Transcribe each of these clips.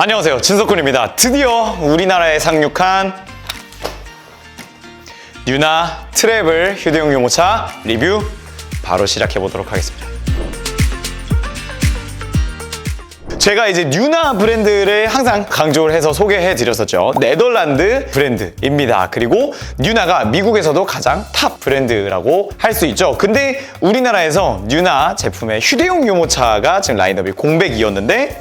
안녕하세요, 진석훈입니다. 드디어 우리나라에 상륙한 뉴나 트래블 휴대용 유모차 리뷰 바로 시작해 보도록 하겠습니다. 제가 이제 뉴나 브랜드를 항상 강조를 해서 소개해 드렸었죠. 네덜란드 브랜드입니다. 그리고 뉴나가 미국에서도 가장 탑 브랜드라고 할 수 있죠. 근데 우리나라에서 뉴나 제품의 휴대용 유모차가 지금 라인업이 공백이었는데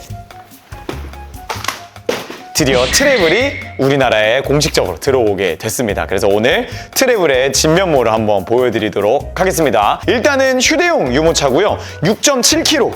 드디어 트래블이 우리나라에 공식적으로 들어오게 됐습니다. 그래서 오늘 트래블의 진면모를 한번 보여드리도록 하겠습니다. 일단은 휴대용 유모차고요. 6.7kg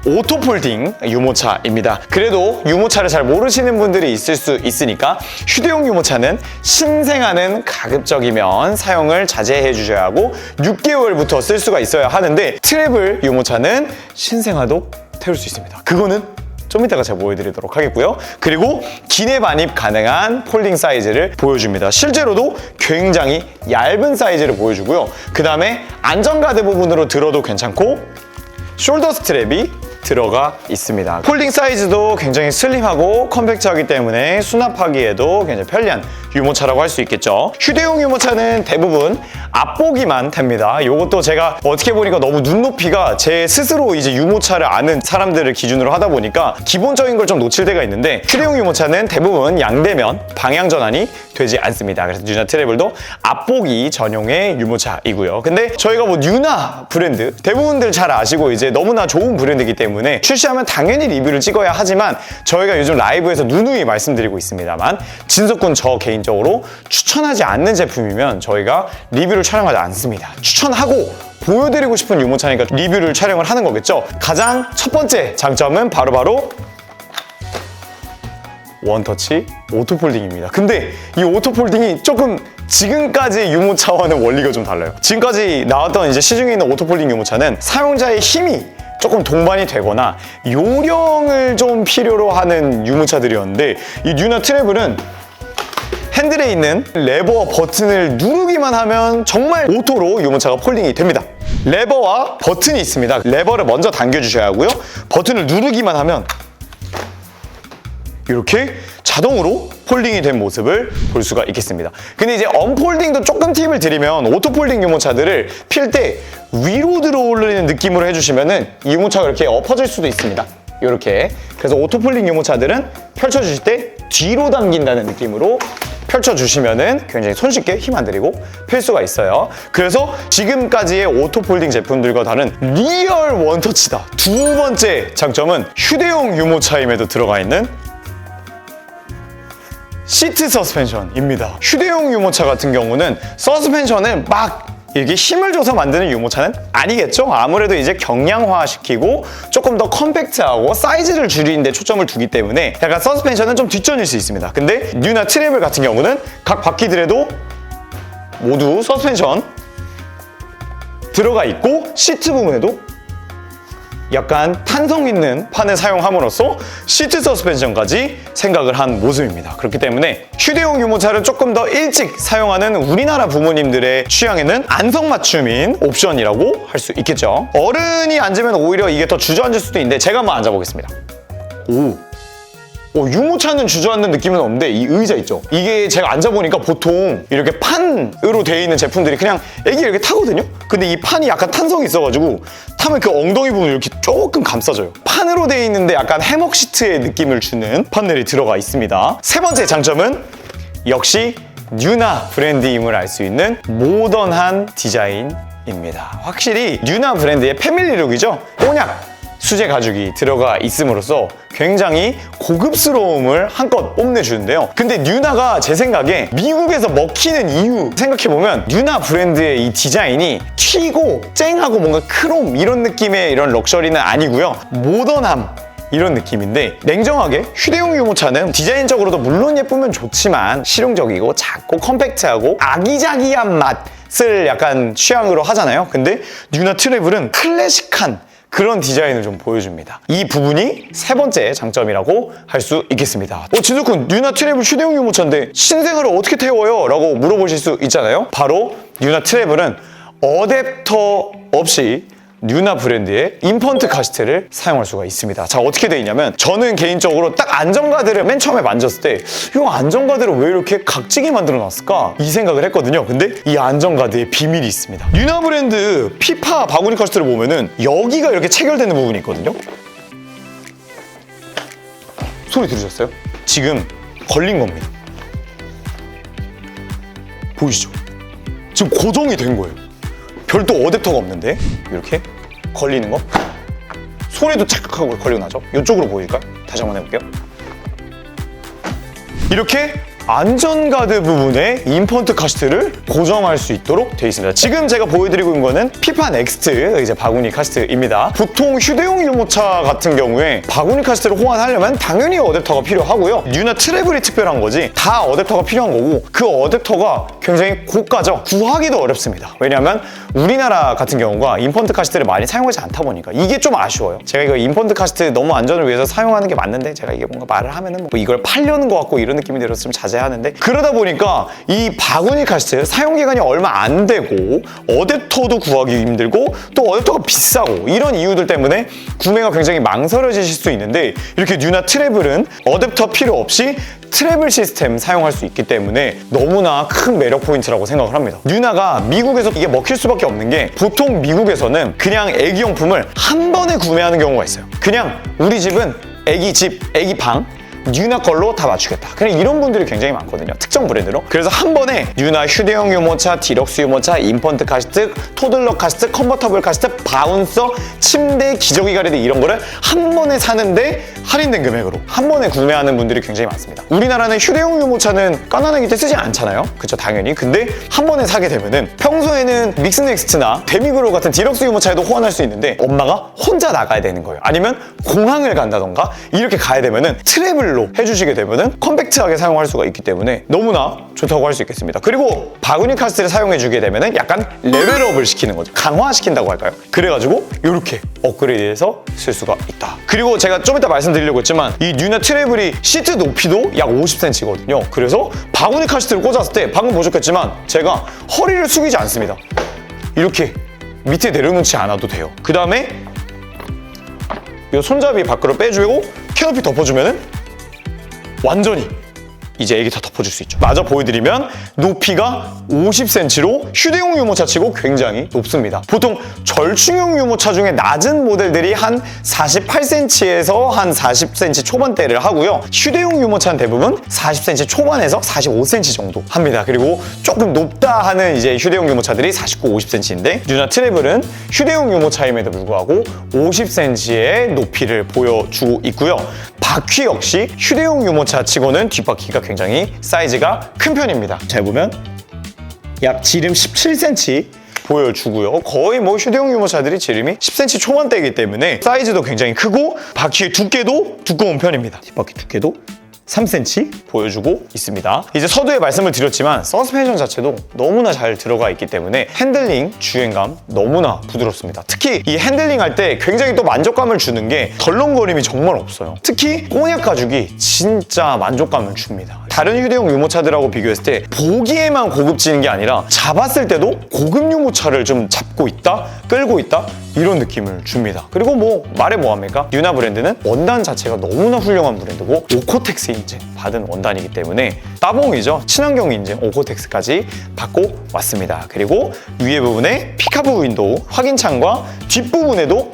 오토폴딩 유모차입니다. 그래도 유모차를 잘 모르시는 분들이 있을 수 있으니까 휴대용 유모차는 신생아는 가급적이면 사용을 자제해 주셔야 하고 6개월부터 쓸 수가 있어야 하는데 트래블 유모차는 신생아도 태울 수 있습니다. 그거는 좀 이따가 제가 보여드리도록 하겠고요. 그리고 기내 반입 가능한 폴딩 사이즈를 보여줍니다. 실제로도 굉장히 얇은 사이즈를 보여주고요. 그 다음에 안전가드 부분으로 들어도 괜찮고 숄더 스트랩이 들어가 있습니다. 폴딩 사이즈도 굉장히 슬림하고 컴팩트하기 때문에 수납하기에도 굉장히 편리한 유모차라고 할 수 있겠죠. 휴대용 유모차는 대부분 앞보기만 됩니다. 이것도 제가 어떻게 보니까 너무 눈높이가 제 스스로 이제 유모차를 아는 사람들을 기준으로 하다 보니까 기본적인 걸 좀 놓칠 때가 있는데 휴대용 유모차는 대부분 양대면 방향 전환이 되지 않습니다. 그래서 뉴나 트래블도 앞보기 전용의 유모차이고요. 근데 저희가 뭐 뉴나 브랜드 대부분들 잘 아시고 이제 너무나 좋은 브랜드이기 때문에 출시하면 당연히 리뷰를 찍어야 하지만 저희가 요즘 라이브에서 누누이 말씀드리고 있습니다만 진석군 저 개인적으로 추천하지 않는 제품이면 저희가 리뷰를 촬영하지 않습니다. 추천하고 보여드리고 싶은 유모차니까 리뷰를 촬영을 하는 거겠죠. 가장 첫 번째 장점은 바로 원터치 오토폴딩입니다. 근데 이 오토폴딩이 조금 지금까지 유모차와는 원리가 좀 달라요. 지금까지 나왔던 이제 시중에 있는 오토폴딩 유모차는 사용자의 힘이 조금 동반이 되거나 요령을 좀 필요로 하는 유모차들이었는데 이 뉴나 트래블은 핸들에 있는 레버 버튼을 누르기만 하면 정말 오토로 유모차가 폴딩이 됩니다. 레버와 버튼이 있습니다. 레버를 먼저 당겨주셔야 하고요. 버튼을 누르기만 하면 이렇게 자동으로 폴딩이 된 모습을 볼 수가 있겠습니다. 근데 이제 언폴딩도 조금 팁을 드리면 오토폴딩 유모차들을 필 때 위로 들어 올리는 느낌으로 해주시면은 이 유모차가 이렇게 엎어질 수도 있습니다. 이렇게. 그래서 오토폴딩 유모차들은 펼쳐주실 때 뒤로 당긴다는 느낌으로 펼쳐주시면은 굉장히 손쉽게 힘 안 들이고 필 수가 있어요. 그래서 지금까지의 오토폴딩 제품들과 다른 리얼 원터치다. 두 번째 장점은 휴대용 유모차임에도 들어가 있는 시트 서스펜션입니다. 휴대용 유모차 같은 경우는 서스펜션을 막 이렇게 힘을 줘서 만드는 유모차는 아니겠죠? 아무래도 이제 경량화시키고 조금 더 컴팩트하고 사이즈를 줄이는 데 초점을 두기 때문에 약간 서스펜션은 좀 뒷전일 수 있습니다. 근데 뉴나 트래블 같은 경우는 각 바퀴들에도 모두 서스펜션 들어가 있고 시트 부분에도 약간 탄성 있는 판을 사용함으로써 시트 서스펜션까지 생각을 한 모습입니다. 그렇기 때문에 휴대용 유모차를 조금 더 일찍 사용하는 우리나라 부모님들의 취향에는 안성맞춤인 옵션이라고 할 수 있겠죠. 어른이 앉으면 오히려 이게 더 주저앉을 수도 있는데 제가 한번 앉아보겠습니다. 유모차는 주저앉는 느낌은 없는데 이 의자 있죠? 이게 제가 앉아보니까 보통 이렇게 판으로 되어 있는 제품들이 그냥 애기 이렇게 타거든요? 근데 이 판이 약간 탄성이 있어가지고 타면 그 엉덩이 부분을 이렇게 조금 감싸줘요. 판으로 되어 있는데 약간 해먹 시트의 느낌을 주는 판넬이 들어가 있습니다. 세 번째 장점은 역시 뉴나 브랜드임을 알 수 있는 모던한 디자인입니다. 확실히 뉴나 브랜드의 패밀리룩이죠? 꼬냑! 수제 가죽이 들어가 있음으로써 굉장히 고급스러움을 한껏 뽐내주는데요. 근데 뉴나가 제 생각에 미국에서 먹히는 이유 생각해보면 뉴나 브랜드의 이 디자인이 튀고 쨍하고 뭔가 크롬 이런 느낌의 이런 럭셔리는 아니고요. 모던함 이런 느낌인데 냉정하게 휴대용 유모차는 디자인적으로도 물론 예쁘면 좋지만 실용적이고 작고 컴팩트하고 아기자기한 맛을 약간 취향으로 하잖아요. 근데 뉴나 트래블은 클래식한 그런 디자인을 좀 보여줍니다. 이 부분이 세 번째 장점이라고 할 수 있겠습니다. 진석군, 뉴나 트래블 휴대용 유모차인데 신생아를 어떻게 태워요? 라고 물어보실 수 있잖아요. 바로 뉴나 트래블은 어댑터 없이 뉴나 브랜드의 인펀트 카시트를 사용할 수가 있습니다. 자, 어떻게 되어 있냐면 저는 개인적으로 딱 안전가드를 맨 처음에 만졌을 때 이 안전가드를 왜 이렇게 각지게 만들어 놨을까? 이 생각을 했거든요. 근데 이 안전가드에 비밀이 있습니다. 뉴나 브랜드 피파 바구니 카시트를 보면은 여기가 이렇게 체결되는 부분이 있거든요. 소리 들으셨어요? 지금 걸린 겁니다. 보이시죠? 지금 고정이 된 거예요. 별도 어댑터가 없는데 이렇게 걸리는 거 소리도 착각하고 걸리고 나죠? 이쪽으로 보일까요? 다시 한번 해볼게요. 이렇게 안전가드 부분에 인펀트 카시트를 고정할 수 있도록 되어 있습니다. 지금 제가 보여드리고 있는 거는 피파 넥스트 이제 바구니 카시트입니다. 보통 휴대용 유모차 같은 경우에 바구니 카시트를 호환하려면 당연히 어댑터가 필요하고요. 뉴나 트래블이 특별한 거지 다 어댑터가 필요한 거고 그 어댑터가 굉장히 고가죠. 구하기도 어렵습니다. 왜냐하면 우리나라 같은 경우가 인펀트 카시트를 많이 사용하지 않다 보니까 이게 좀 아쉬워요. 제가 이거 인펀트 카시트 너무 안전을 위해서 사용하는 게 맞는데 제가 이게 뭔가 말을 하면은 뭐 이걸 팔려는 것 같고 이런 느낌이 들어서 좀 자제하는데 그러다 보니까 이 바구니 카시트 사용 기간이 얼마 안 되고 어댑터도 구하기 힘들고 또 어댑터가 비싸고 이런 이유들 때문에 구매가 굉장히 망설여지실 수 있는데 이렇게 뉴나 트래블은 어댑터 필요 없이 트래블 시스템 사용할 수 있기 때문에 너무나 큰 매력 포인트라고 생각을 합니다. 뉴나가 미국에서 이게 먹힐 수밖에 없는 게 보통 미국에서는 그냥 애기용품을 한 번에 구매하는 경우가 있어요. 그냥 우리 집은 애기 집, 애기 방 뉴나 걸로 다 맞추겠다. 그냥 이런 분들이 굉장히 많거든요. 특정 브랜드로. 그래서 한 번에 뉴나 휴대용 유모차, 디럭스 유모차, 인펀트 카시트, 토들러 카시트, 컨버터블 카시트, 바운서, 침대, 기저귀 가리대 이런 거를 한 번에 사는데 할인된 금액으로 한 번에 구매하는 분들이 굉장히 많습니다. 우리나라는 휴대용 유모차는 까나나기 때 쓰지 않잖아요. 그쵸, 당연히. 근데 한 번에 사게 되면은 평소에는 믹스넥스트나 데미그로 같은 디럭스 유모차에도 호환할 수 있는데 엄마가 혼자 나가야 되는 거예요. 아니면 공항을 간다던가 이렇게 가야 되면은 트래블로 해주시게 되면은 컴팩트하게 사용할 수가 있기 때문에 너무나 좋다고 할 수 있겠습니다. 그리고 바구니 카시트를 사용해주게 되면은 약간 레벨업을 시키는 거죠. 강화시킨다고 할까요? 그래가지고 이렇게 업그레이드해서 쓸 수가 있다. 그리고 제가 좀 이따 말씀드리려고 했지만 이 뉴나 트래블이 시트 높이도 약 50cm거든요. 그래서 바구니 카시트를 꽂았을 때 방금 보셨겠지만 제가 허리를 숙이지 않습니다. 이렇게 밑에 내려놓지 않아도 돼요. 그 다음에 이 손잡이 밖으로 빼주고 캐노피 덮어주면은 완전히 이제 애기 다 덮어줄 수 있죠. 마저 보여드리면 높이가 50cm로 휴대용 유모차 치고 굉장히 높습니다. 보통 절충형 유모차 중에 낮은 모델들이 한 48cm에서 한 40cm 초반대를 하고요. 휴대용 유모차는 대부분 40cm 초반에서 45cm 정도 합니다. 그리고 조금 높다 하는 이제 휴대용 유모차들이 49, 50cm인데 뉴나 트래블은 휴대용 유모차임에도 불구하고 50cm의 높이를 보여주고 있고요. 바퀴 역시 휴대용 유모차 치고는 뒷바퀴가 굉장히 사이즈가 큰 편입니다. 잘 보면 약 지름 17cm 보여주고요. 거의 뭐 휴대용 유모차들이 지름이 10cm 초반대이기 때문에 사이즈도 굉장히 크고 바퀴의 두께도 두꺼운 편입니다. 뒷바퀴 두께도 3cm 보여주고 있습니다. 이제 서두에 말씀을 드렸지만 서스펜션 자체도 너무나 잘 들어가 있기 때문에 핸들링, 주행감 너무나 부드럽습니다. 특히 이 핸들링 할 때 굉장히 또 만족감을 주는 게 덜렁거림이 정말 없어요. 특히 꼬냑 가죽이 진짜 만족감을 줍니다. 다른 휴대용 유모차들하고 비교했을 때 보기에만 고급지는 게 아니라 잡았을 때도 고급 유모차를 좀 잡고 있다, 끌고 있다 이런 느낌을 줍니다. 그리고 뭐 말해 뭐합니까? 뉴나 브랜드는 원단 자체가 너무나 훌륭한 브랜드고 오코텍스 인증 받은 원단이기 때문에 따봉이죠. 친환경 인증 오코텍스까지 받고 왔습니다. 그리고 위에 부분에 피카브 윈도우 확인창과 뒷부분에도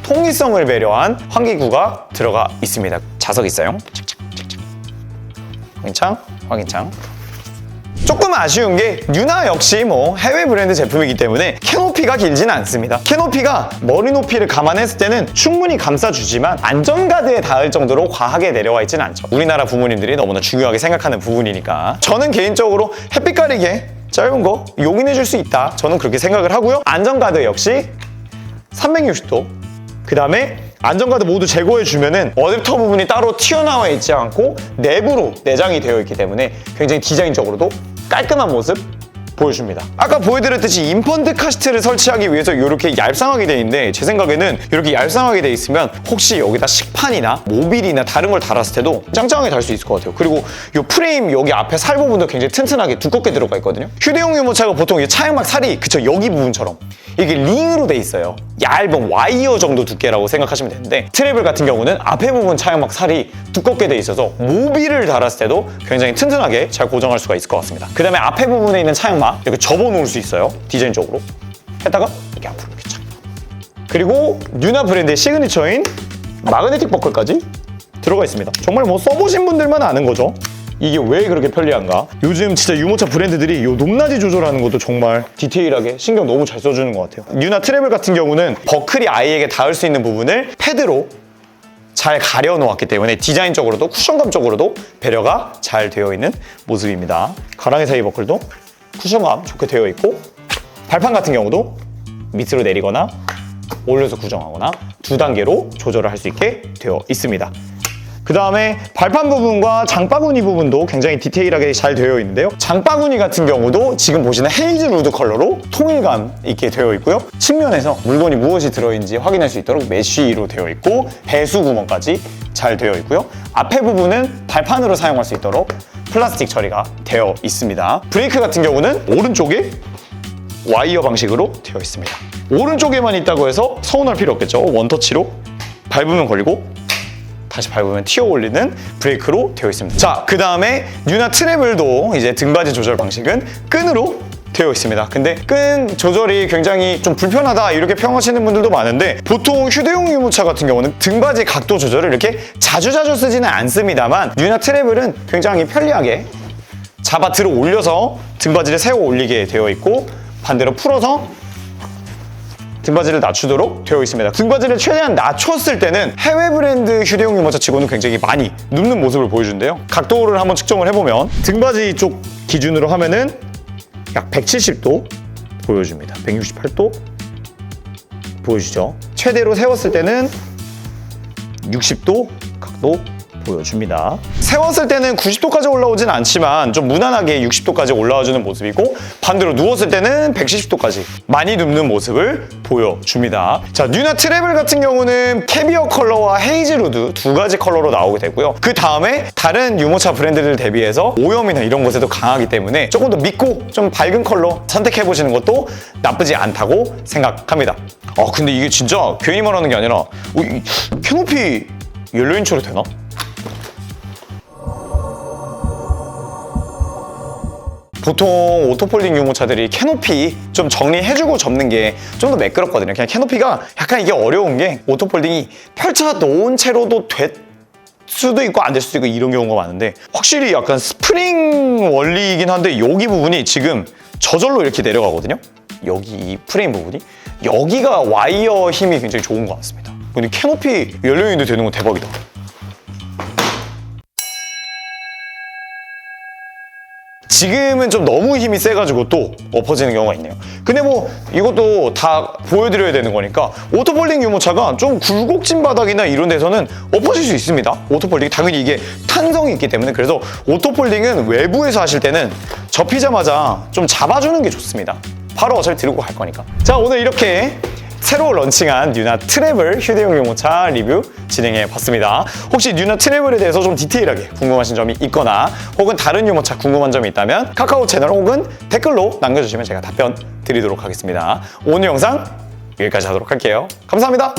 통기성을 배려한 환기구가 들어가 있습니다. 자석 있어요. 확인창, 확인창. 조금 아쉬운 게 뉴나 역시 뭐 해외 브랜드 제품이기 때문에 캐노피가 길지는 않습니다. 캐노피가 머리 높이를 감안했을 때는 충분히 감싸주지만 안전가드에 닿을 정도로 과하게 내려와 있지는 않죠. 우리나라 부모님들이 너무나 중요하게 생각하는 부분이니까 저는 개인적으로 햇빛 가리개 짧은 거 용인해줄 수 있다. 저는 그렇게 생각을 하고요. 안전가드 역시 360도 그 다음에 안전가드 모두 제거해주면은 어댑터 부분이 따로 튀어나와 있지 않고 내부로 내장이 되어 있기 때문에 굉장히 디자인적으로도 깔끔한 모습 보여줍니다. 아까 보여드렸듯이 인펀트 카시트를 설치하기 위해서 이렇게 얄쌍하게 돼 있는데 제 생각에는 이렇게 얄쌍하게 돼 있으면 혹시 여기다 식판이나 모빌이나 다른 걸 달았을 때도 짱짱하게 달 수 있을 것 같아요. 그리고 이 프레임 여기 앞에 살 부분도 굉장히 튼튼하게 두껍게 들어가 있거든요. 휴대용 유모차가 보통 이 차양막 살이 그쵸 여기 부분처럼 이게 링으로 돼 있어요. 얇은 와이어 정도 두께라고 생각하시면 되는데 트래블 같은 경우는 앞에 부분 차양막 살이 두껍게 돼 있어서 모빌을 달았을 때도 굉장히 튼튼하게 잘 고정할 수가 있을 것 같습니다. 그 다음에 앞에 부분에 있는 차양막 이렇게 접어 놓을 수 있어요. 디자인적으로 했다가 이렇게 앞으로 이렇게 착. 그리고 뉴나 브랜드의 시그니처인 마그네틱 버클까지 들어가 있습니다. 정말 뭐 써보신 분들만 아는 거죠. 이게 왜 그렇게 편리한가? 요즘 진짜 유모차 브랜드들이 이 높낮이 조절하는 것도 정말 디테일하게 신경 너무 잘 써주는 것 같아요. 뉴나 트래블 같은 경우는 버클이 아이에게 닿을 수 있는 부분을 패드로 잘 가려 놓았기 때문에 디자인적으로도 쿠션감적으로도 배려가 잘 되어 있는 모습입니다. 가랑이 사이 버클도 쿠션감 좋게 되어 있고 발판 같은 경우도 밑으로 내리거나 올려서 구정하거나 두 단계로 조절을 할 수 있게 되어 있습니다. 그 다음에 발판 부분과 장바구니 부분도 굉장히 디테일하게 잘 되어 있는데요. 장바구니 같은 경우도 지금 보시는 헤이즐 우드 컬러로 통일감 있게 되어 있고요. 측면에서 물건이 무엇이 들어있는지 확인할 수 있도록 메쉬로 되어 있고 배수 구멍까지 잘 되어 있고요. 앞에 부분은 발판으로 사용할 수 있도록 플라스틱 처리가 되어 있습니다. 브레이크 같은 경우는 오른쪽에 와이어 방식으로 되어 있습니다. 오른쪽에만 있다고 해서 서운할 필요 없겠죠. 원터치로 밟으면 걸리고 다시 밟으면 튀어 올리는 브레이크로 되어 있습니다. 자, 그 다음에 뉴나 트래블도 이제 등받이 조절 방식은 끈으로 되어 있습니다. 근데 끈 조절이 굉장히 좀 불편하다 이렇게 평하시는 분들도 많은데 보통 휴대용 유모차 같은 경우는 등받이 각도 조절을 이렇게 자주자주 쓰지는 않습니다만 뉴나 트래블은 굉장히 편리하게 잡아 들어 올려서 등받이를 세워 올리게 되어 있고 반대로 풀어서 등받이를 낮추도록 되어 있습니다. 등받이를 최대한 낮췄을 때는 해외 브랜드 휴대용 유모차 치고는 굉장히 많이 눕는 모습을 보여주는데요. 각도를 한번 측정을 해보면 등받이 쪽 기준으로 하면은 약 170도 보여줍니다. 168도 보여주죠. 최대로 세웠을 때는 60도 각도 보여줍니다. 세웠을 때는 90도까지 올라오진 않지만 좀 무난하게 60도까지 올라와주는 모습이고 반대로 누웠을 때는 170도까지 많이 눕는 모습을 보여줍니다. 자, 뉴나 트래블 같은 경우는 캐비어 컬러와 헤이즐 우드 두 가지 컬러로 나오게 되고요. 그 다음에 다른 유모차 브랜드들 대비해서 오염이나 이런 것에도 강하기 때문에 조금 더 밉고 좀 밝은 컬러 선택해보시는 것도 나쁘지 않다고 생각합니다. 근데 이게 진짜 괜히 말하는 게 아니라 이 캐노피 옐로인처로 되나? 보통 오토폴딩 유모차들이 캐노피 좀 정리해주고 접는 게 좀 더 매끄럽거든요. 그냥 캐노피가 약간 이게 어려운 게 오토폴딩이 펼쳐 놓은 채로도 될 수도 있고 안 될 수도 있고 이런 경우가 많은데 확실히 약간 스프링 원리이긴 한데 여기 부분이 지금 저절로 이렇게 내려가거든요. 여기 이 프레임 부분이 여기가 와이어 힘이 굉장히 좋은 것 같습니다. 근데 캐노피 열려있는데 되는 건 대박이다. 지금은 좀 너무 힘이 세가지고 또 엎어지는 경우가 있네요. 근데 뭐 이것도 다 보여드려야 되는 거니까 오토폴딩 유모차가 좀 굴곡진 바닥이나 이런 데서는 엎어질 수 있습니다. 오토폴딩 당연히 이게 탄성이 있기 때문에 그래서 오토폴딩은 외부에서 하실 때는 접히자마자 좀 잡아주는 게 좋습니다. 바로 어차피 들고 갈 거니까. 자, 오늘 이렇게 새로 런칭한 뉴나 트래블 휴대용 유모차 리뷰 진행해 봤습니다. 혹시 뉴나 트래블에 대해서 좀 디테일하게 궁금하신 점이 있거나 혹은 다른 유모차 궁금한 점이 있다면 카카오 채널 혹은 댓글로 남겨주시면 제가 답변 드리도록 하겠습니다. 오늘 영상 여기까지 하도록 할게요. 감사합니다.